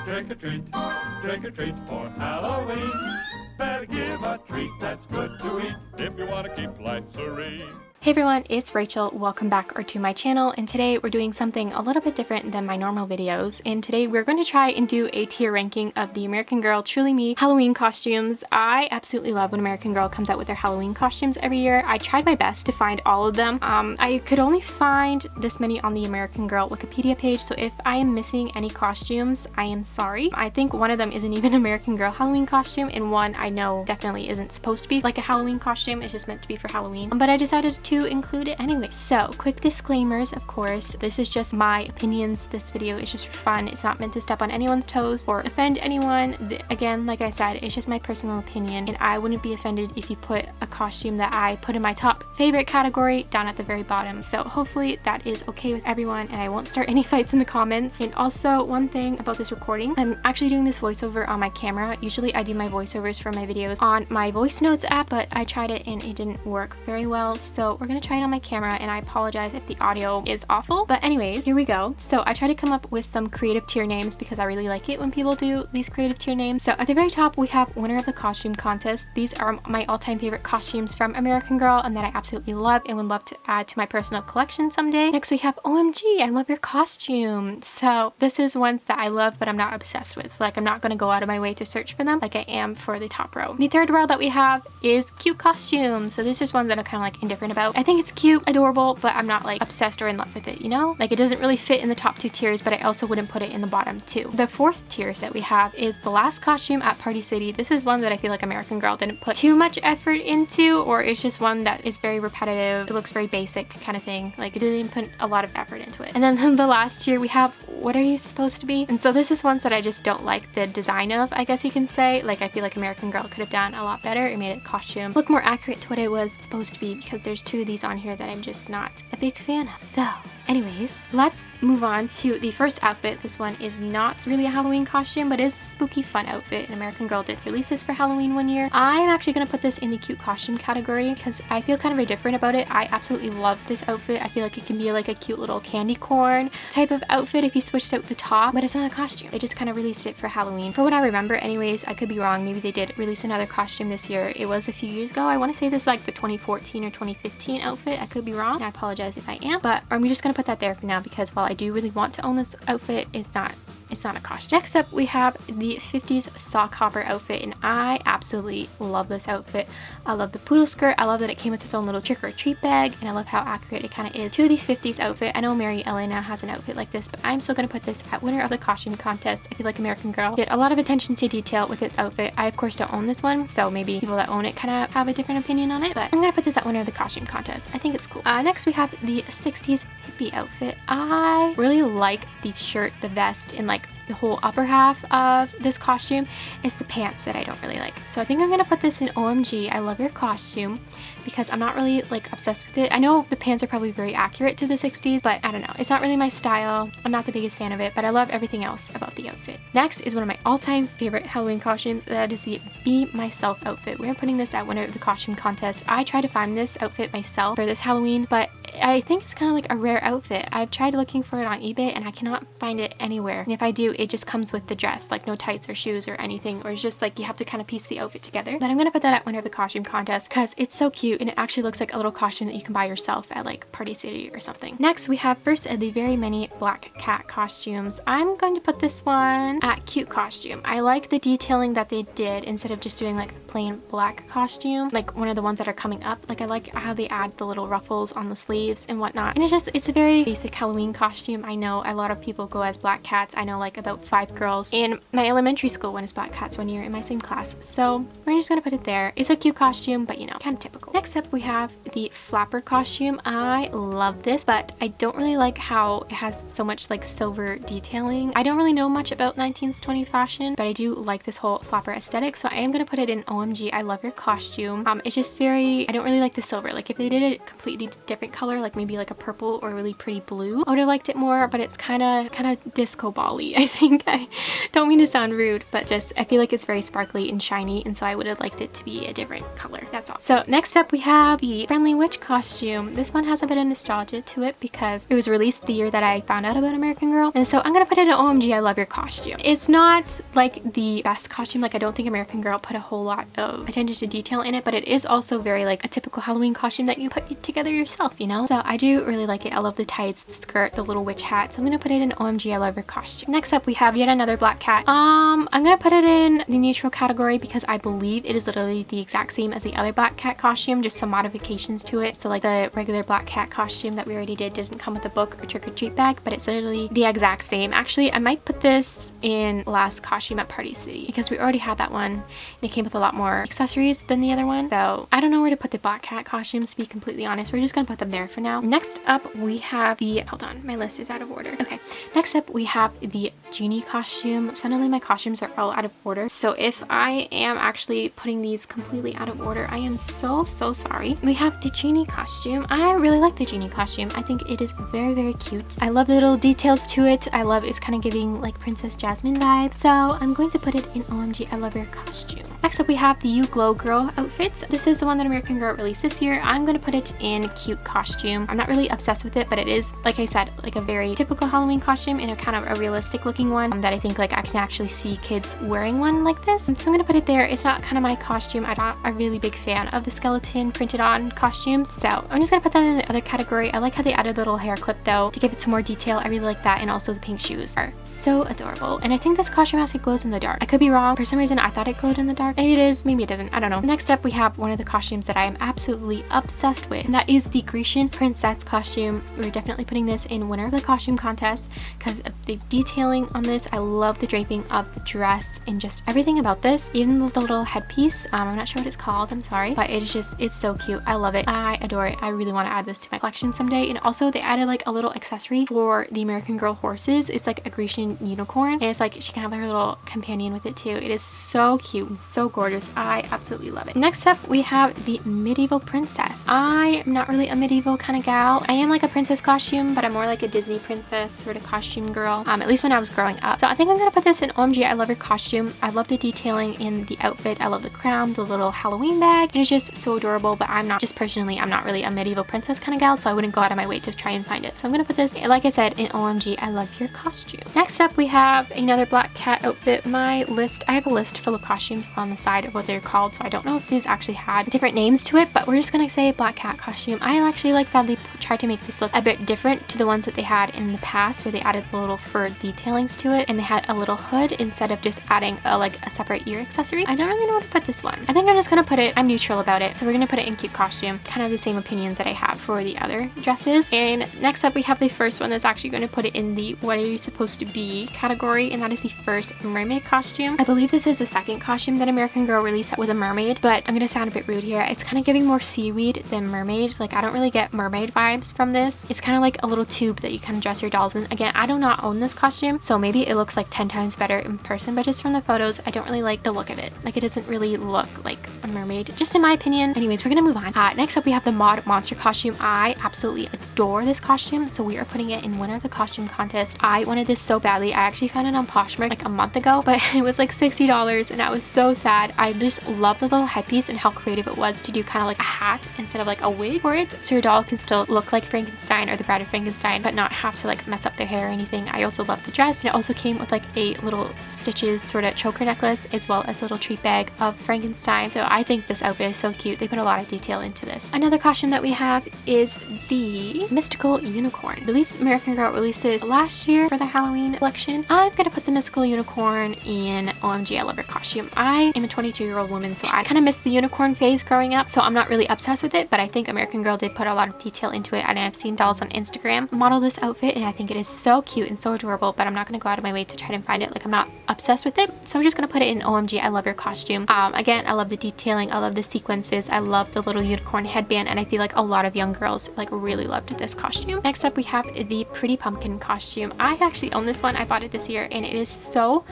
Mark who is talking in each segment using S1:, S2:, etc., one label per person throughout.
S1: Trick or treat for Halloween. Better give a treat that's good to eat if you want to keep life serene.
S2: Hey everyone, it's Rachel. Welcome back to my channel, and today we're doing something a little bit different than my normal videos. And today we're going to try and do a tier ranking of the American Girl Truly Me Halloween costumes. I absolutely love when American Girl comes out with their Halloween costumes every year. I tried my best to find all of them. I could only find this many on the American Girl Wikipedia page, so if I am missing any costumes, I am sorry. I think one of them isn't even an American Girl Halloween costume, and one I know definitely isn't supposed to be like a Halloween costume. It's just meant to be for Halloween. But I decided to include it anyway. So, quick disclaimers, of course. This is just my opinions. This video is just for fun. It's not meant to step on anyone's toes or offend anyone. Again, like I said, it's just my personal opinion, and I wouldn't be offended if you put a costume that I put in my top favorite category down at the very bottom. So hopefully that is okay with everyone, and I won't start any fights in the comments. And also, one thing about this recording, I'm actually doing this voiceover on my camera. Usually I do my voiceovers for my videos on my voice notes app, but I tried it and it didn't work very well. So we're gonna try it on my camera, and I apologize if the audio is awful. But anyways, here we go. So I try to come up with some creative tier names because I really like it when people do these creative tier names. So at the very top we have winner of the costume contest. These are my all-time favorite costumes from American Girl and that I absolutely love and would love to add to my personal collection someday. Next we have OMG, I love your costume. So this is ones that I love but I'm not obsessed with. Like, I'm not going to go out of my way to search for them like I am for the top row. The third row that we have is cute costumes. So this is one that I'm kind of like indifferent about. I think it's cute, adorable, but I'm not like obsessed or in love with it, you know? Like, it doesn't really fit in the top two tiers, but I also wouldn't put it in the bottom two. The fourth tier that we have is the last costume at Party City. This is one that I feel like American Girl didn't put too much effort into, or it's just one that is very repetitive. It looks very basic kind of thing. Like, it didn't put a lot of effort into it. And then the last tier we have What Are You Supposed to Be? And so this is ones that I just don't like the design of, I guess you can say. Like, I feel like American Girl could have done a lot better. It made a costume look more accurate to what it was supposed to be, because there's two of these on here that I'm just not a big fan of. So anyways, let's move on to the first outfit. This one is not really a Halloween costume, but is a spooky fun outfit. An American Girl did release this for Halloween one year. I'm actually going to put this in the cute costume category because I feel kind of indifferent about it. I absolutely love this outfit. I feel like it can be like a cute little candy corn type of outfit if you switched out the top, but it's not a costume. They just kind of released it for Halloween. For what I remember anyways, I could be wrong. Maybe they did release another costume this year. It was a few years ago. I want to say this is like the 2014 or 2015 outfit. I could be wrong. I apologize if I am, but I'm just going to put that there for now because while I do really want to own this outfit, it's not a costume. Next up we have the 50s sock hopper outfit, and I absolutely love this outfit. I love the poodle skirt. I love that it came with its own little trick or treat bag, and I love how accurate it kind of is to these 50s outfit. I know Mary Ellen now has an outfit like this, but I'm still going to put this at winner of the costume contest. I feel like American Girl did a lot of attention to detail with its outfit. I of course don't own this one, so maybe people that own it kind of have a different opinion on it, but I'm going to put this at winner of the costume contest. I think it's cool. Next we have the 60s hippie outfit. I really like the shirt, the vest, and like the whole upper half of this costume. Is the pants that I don't really like. So I think I'm gonna put this in OMG, I love your costume, because I'm not really like obsessed with it. I know the pants are probably very accurate to the 60s, but I don't know. It's not really my style. I'm not the biggest fan of it, but I love everything else about the outfit. Next is one of my all-time favorite Halloween costumes. That is the Be Myself outfit. We're putting this at winner of the costume contest. I tried to find this outfit myself for this Halloween, but I think it's kind of like a rare outfit. I've tried looking for it on eBay and I cannot find it anywhere. And if I do, it just comes with the dress, like no tights or shoes or anything, or it's just like you have to kind of piece the outfit together. But I'm gonna put that at winner of the costume contest because it's so cute and it actually looks like a little costume that you can buy yourself at like Party City or something. Next we have first of the very many black cat costumes. I'm going to put this one at cute costume. I like the detailing that they did instead of just doing like plain black costume, like one of the ones that are coming up. Like, I like how they add the little ruffles on the sleeves and whatnot, and it's a very basic Halloween costume. I know a lot of people go as black cats. I know like about 5 girls in my elementary school went as black cats one year in my same class, so we're just gonna put it there. It's a cute costume, but you know, kind of typical. Next up we have the flapper costume. I love this, but I don't really like how it has so much like silver detailing. I don't really know much about 1920s fashion, but I do like this whole flapper aesthetic, so I am gonna put it in OMG, I love your costume. It's just very, I don't really like the silver. Like, if they did a completely different color, like maybe like a purple or really pretty blue, I would have liked it more, but it's kind of disco ball-y, I think. I don't mean to sound rude, but just I feel like it's very sparkly and shiny, and so I would have liked it to be a different color. That's all. So next up we have the Friendly Witch costume. This one has a bit of nostalgia to it because it was released the year that I found out about American Girl, and so I'm gonna put it in OMG I love your costume. It's not like the best costume, like I don't think American Girl put a whole lot of attention to detail in it, but it is also very like a typical Halloween costume that you put together yourself, you know? So I do really like it. I love the tights, the skirt, the little witch hat, so I'm gonna put it in OMG I love your costume. Next up we have yet another black cat. I'm gonna put it in the neutral category because I believe it is literally the exact same as the other black cat costume, just some modifications to it. So like the regular black cat costume that we already did doesn't come with a book or trick-or-treat bag, but it's literally the exact same. Actually, I might put this in last costume at Party City because we already had that one and it came with a lot more accessories than the other one. So I don't know where to put the black cat costumes, to be completely honest. We're just gonna put them there for now. Next up we have the, hold on, my list is out of order. Okay, next up we have the genie costume. Suddenly my costumes are all out of order, so if I am actually putting these completely out of order, I am so sorry. We have the genie costume. I really like the genie costume. I think it is very cute. I love the little details to it. I love it's kind of giving like Princess Jasmine vibes, so I'm going to put it in OMG I love your costume. Next up we have the You Glow Girl outfits. This is the one that American Girl released this year. I'm going to put it in cute costume. I'm not really obsessed with it, but it is, like I said, like a very typical Halloween costume and a kind of a realistic looking one that I think like I can actually see kids wearing one like this. So I'm going to put it there. It's not kind of my costume. I'm not a really big fan of the skeleton printed on costumes, so I'm just going to put that in the other category. I like how they added a little hair clip though to give it some more detail. I really like that, and also the pink shoes are so adorable, and I think this costume actually glows in the dark. I could be wrong. For some reason I thought it glowed in the dark. Maybe it is, maybe it doesn't. I don't know. Next up we have one of the costumes that I am absolutely obsessed with, and that is the Grecian princess costume. We're definitely putting this in winner of the costume contest because of the detailing on this. I love the draping of the dress and just everything about this, even the little headpiece. I'm not sure what it's called, I'm sorry, but it is just, it's so cute. I love it. I adore it. I really want to add this to my collection someday. And also they added like a little accessory for the American Girl horses. It's like a Grecian unicorn, and it's like she can have her little companion with it too. It is so cute and so gorgeous. I absolutely love it. Next up we have the medieval princess. I am not really a medieval kind of gal. I am like a princess costume, but I'm more like a Disney princess sort of costume girl, at least when I was growing up. So I think I'm gonna put this in OMG I love your costume. I love the detailing in the outfit. I love the crown, the little Halloween bag. It is just so adorable, but I'm not, just personally, I'm not really a medieval princess kind of gal, so I wouldn't go out of my way to try and find it. So I'm gonna put this, like I said, in OMG I love your costume. Next up we have another black cat outfit. My list, I have a list full of costumes on the side of what they're called, so I don't know if these actually had different names to it, but we're just gonna say black cat costume. I actually like that they tried to make this look a bit different to the ones that they had in the past, where they added the little fur detailings to it and they had a little hood instead of just adding like a separate ear accessory. I don't really know where to put this one. I think I'm just gonna put it, I'm neutral about it, so we're gonna put it in cute costume. Kind of the same opinions that I have for the other dresses. And next up we have the first one that's actually going to put it in the what are you supposed to be category, and that is the first mermaid costume. I believe this is the second costume that American Girl released that was a mermaid, but I'm gonna sound a bit rude here. It's kind of giving more seaweed than mermaid. Like I don't really get mermaid vibes from this. It's kind of like a little tube that you kind of dress your dolls in. Again, I do not own this costume, so maybe it looks like 10 times better in person, but just from the photos I don't really like the look of it. Like it doesn't really look like a mermaid, just in my opinion. Anyways, we're gonna move on. Next up we have the mod monster costume. I absolutely adore this costume, so we are putting it in winner of the costume contest. I wanted this so badly. I actually found it on Poshmark like a month ago, but it was like $60 and I was so sad. I just love the little headpiece and how creative it was to do kind of like a hat instead of like a wig for it, so your doll can still look like Frankenstein or the Bride of Frankenstein, but not have to like mess up their hair or anything. I also love the dress, and it also came with like a little stitches sort of choker necklace as well as a little treat bag of Frankenstein. So I think this outfit is so cute. They put a lot of detail into this. Another costume that we have is the mystical unicorn. I believe American Girl released this last year for the Halloween collection. I'm gonna put the mystical unicorn in OMG I love your costume. I am a 22-year-old woman, so I kind of missed the unicorn phase growing up, so I'm not really obsessed with it, but I think American Girl did put a lot of detail into it, and I've seen dolls on Instagram model this outfit, and I think it is so cute and so adorable, but I'm not gonna go out of my way to try and find it. Like I'm not obsessed with it, so I'm just gonna put it in OMG I love your costume. Again, I love the detailing, I love the sequences, I love the little unicorn headband, and I feel like a lot of young girls like really loved this costume. Next up we have the pretty pumpkin costume. I actually own this one. I bought it this year and it is so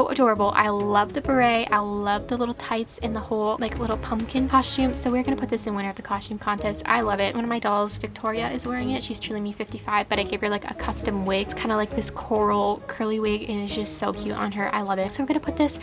S2: adorable. I love the beret, I love the little tights and the whole like little pumpkin costume, so we're gonna put this in winner of the costume contest. I love it. One of my dolls, Victoria, is wearing it. She's truly me 55, but I gave her like a custom wig. It's kind of like this coral curly wig and it's just so cute on her. I love it. So we're gonna put this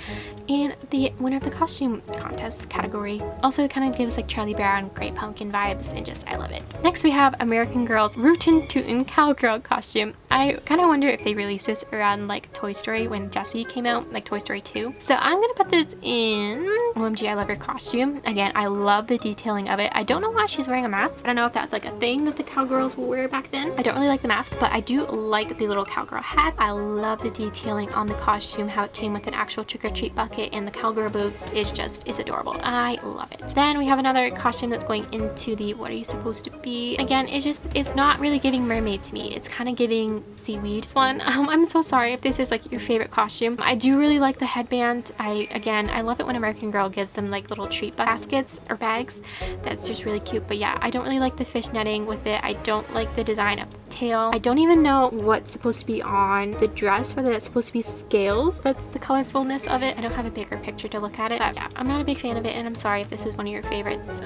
S2: in the winner of the costume contest category. Also, it kind of gives like Charlie Brown, Great Pumpkin vibes, and just I love it. Next we have American Girl's Rootin' Tootin' Cowgirl costume. I kind of wonder if they released this around like Toy Story when Jessie came out, like Toy Story 2. So I'm gonna put this in OMG I love her costume. Again, I love the detailing of it. I don't know why she's wearing a mask. I don't know if that's like a thing that the cowgirls will wear back then. I don't really like the mask, but I do like the little cowgirl hat. I love the detailing on the costume, how it came with an actual trick-or-treat bucket and the cowgirl boots. It's adorable. I love it. Then we have another costume that's going into the what are you supposed to be? Again, it's not really giving mermaid to me. It's kind of giving seaweed. This one, I'm so sorry if this is like your favorite costume. I do really like the headband. I love it when American Girl gives them like little treat baskets or bags. That's just really cute. But yeah, I don't really like the fish netting with it. I don't like the design of the tail. I don't even know what's supposed to be on the dress, whether that's supposed to be scales. That's the colorfulness of it. I don't have a bigger picture to look at it, but yeah, I'm not a big fan of it, and I'm sorry if this is one of your favorites.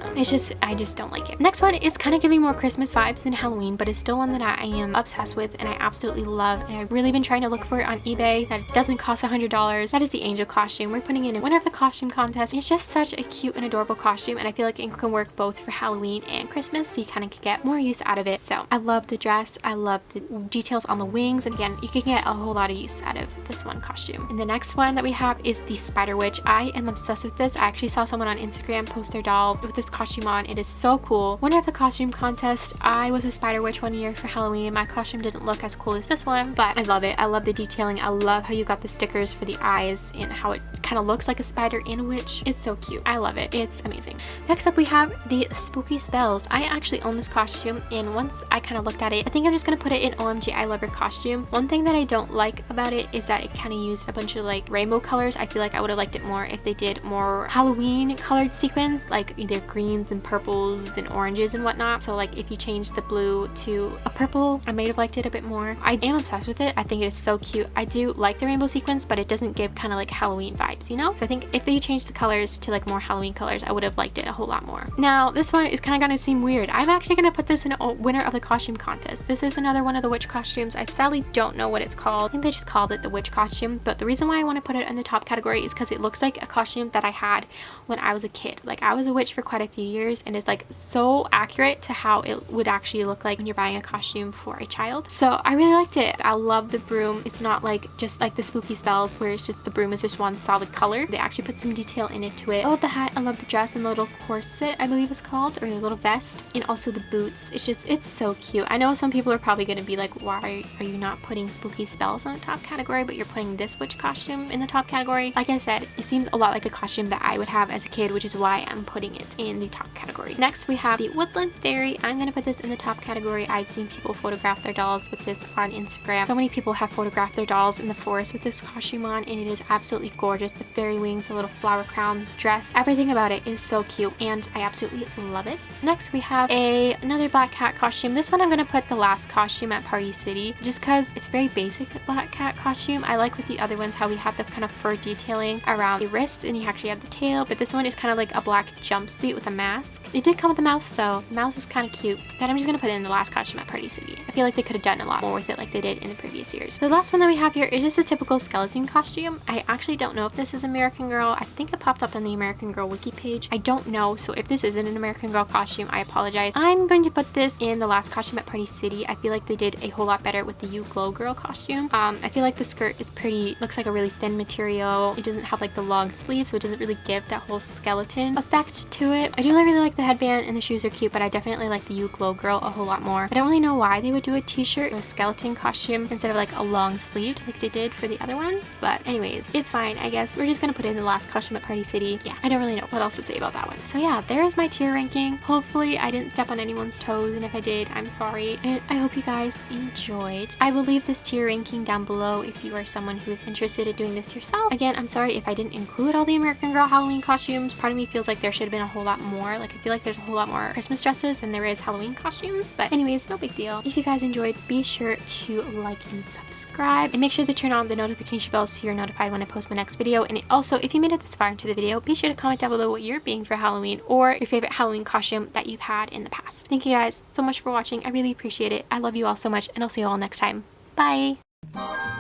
S2: I just don't like it. Next one is kind of giving more Christmas vibes than Halloween, but it's still one that I am obsessed with and I absolutely love, and I've really been trying to look for it on eBay that it doesn't cost $100. That is the Angel costume. We're putting it in winner of the costume contest. It's just such a cute and adorable costume, and I feel like it can work both for Halloween and Christmas, so you kind of can get more use out of it. So I love the dress. I love the details on the wings, and again, you can get a whole lot of use out of this one costume. And the next one that we have is the Spider Witch. I am obsessed with this. I actually saw someone on Instagram post their doll with this costume on. It is so cool. Winner of the costume contest. I was a Spider Witch one year for Halloween. My costume didn't look as cool as this one, but I love it. I love the detailing. I love how you got the stickers for the eyes and how it kind of looks like a spider and a witch. It's so cute. I love it. It's amazing. Next up we have the Spooky Spells. I actually own this costume, and once I kind of looked at it, I think I'm just gonna put it in OMG I love her costume. One thing that I don't like about it is that it kind of used a bunch of like rainbow colors. I feel like I would have liked it more if they did more Halloween colored sequins, like either greens and purples and oranges and whatnot. So like if you change the blue to a purple, I may have liked it a bit more. I am obsessed with it. I think it is so cute. I do like the rainbow sequins, but it doesn't give kind of like Halloween vibes, you know? So I think if they changed the colors to like more Halloween colors, I would have liked it a whole lot more. Now this one is kind of gonna seem weird. I'm actually gonna put this in a winner of the costume contest. This is another one of the witch costumes. I sadly don't know what it's called. I think they just called it the witch costume, but the reason why I want to put it in the top category is because it looks like a costume that I had when I was a kid. Like I was a witch for quite a few years, and it's like so accurate to how it would actually look like when you're buying a costume for a child. So I really liked it. I love the broom. It's not like just like the Spooky Spells where it's just the broom is just one solid color. They actually put some detail into it. I love the hat. I love the dress and the little corset, I believe it's called, or the little vest, and also the boots. It's so cute. I know some people are probably going to be like, why are you not putting Spooky Spells in the top category, but you're putting this witch costume in the top category? Like I said, it seems a lot like a costume that I would have as a kid, which is why I'm putting it in the top category. Next we have the Woodland Fairy. I'm going to put this in the top category. I've seen people photograph their dolls with this on Instagram. So many people have photographed their dolls in the forest with this costume on, and it is absolutely gorgeous. The fairy wings, the little flower crown, dress, everything about it is so cute, and I absolutely love it. Next we have another black cat costume. This one I'm going to put the last costume at Party City, just because it's very basic black cat costume. I like with the other ones how we have the kind of fur detailing around the wrists, and you actually have the tail, but this one is kind of like a black jumpsuit with a mask. It did come with a mouse though. The mouse is kind of cute. That I'm just going to put it in the last costume at Party City. I feel like they could have done a lot more with it like they did in the previous years. So the last one that we have here is just a typical skeleton costume. I actually don't know if this is American Girl. I think it popped up on the American Girl wiki page. I don't know, so if this isn't an American Girl costume, I apologize. I'm going to put this in the last costume at Party City. I feel like they did a whole lot better with the You Glow Girl costume. I feel like the skirt is pretty, looks like a really thin material. It doesn't have like the long sleeve, so it doesn't really give that whole skeleton effect to it. I do really like the headband, and the shoes are cute, but I definitely like the You Glow Girl a whole lot more. I don't really know why they would do a t-shirt or a skeleton costume instead of like a long sleeved like they did for the other one, but anyways, it's fine. I guess we're just gonna put it in the last costume at Party City. Yeah, I don't really know what else to say about that one. So yeah, there is my tier ranking. Hopefully I didn't step on anyone's toes, and if I did, I'm sorry, and I hope you guys enjoyed. I will leave this tier ranking down below if you are someone who is interested in doing this yourself. Again, I'm sorry if I didn't include all the American Girl Halloween costumes. Part of me feels like there should have been a whole lot more. Like I feel like there's a whole lot more Christmas dresses than there is Halloween costumes, but anyways, no big deal. If you guys enjoyed, be sure to like and subscribe, and make sure to turn on the notification bell so you're notified when I post my next video. And also, if you made it this far into the video, be sure to comment down below what you're being for Halloween, or your favorite Halloween costume that you've had in the past. Thank you guys so much for watching. I really appreciate it. I love you all so much, and I'll see you all next time. Bye!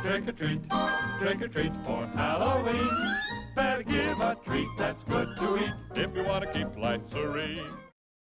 S1: Trick or treat for Halloween. Better give a treat that's good to eat if you want to keep life serene.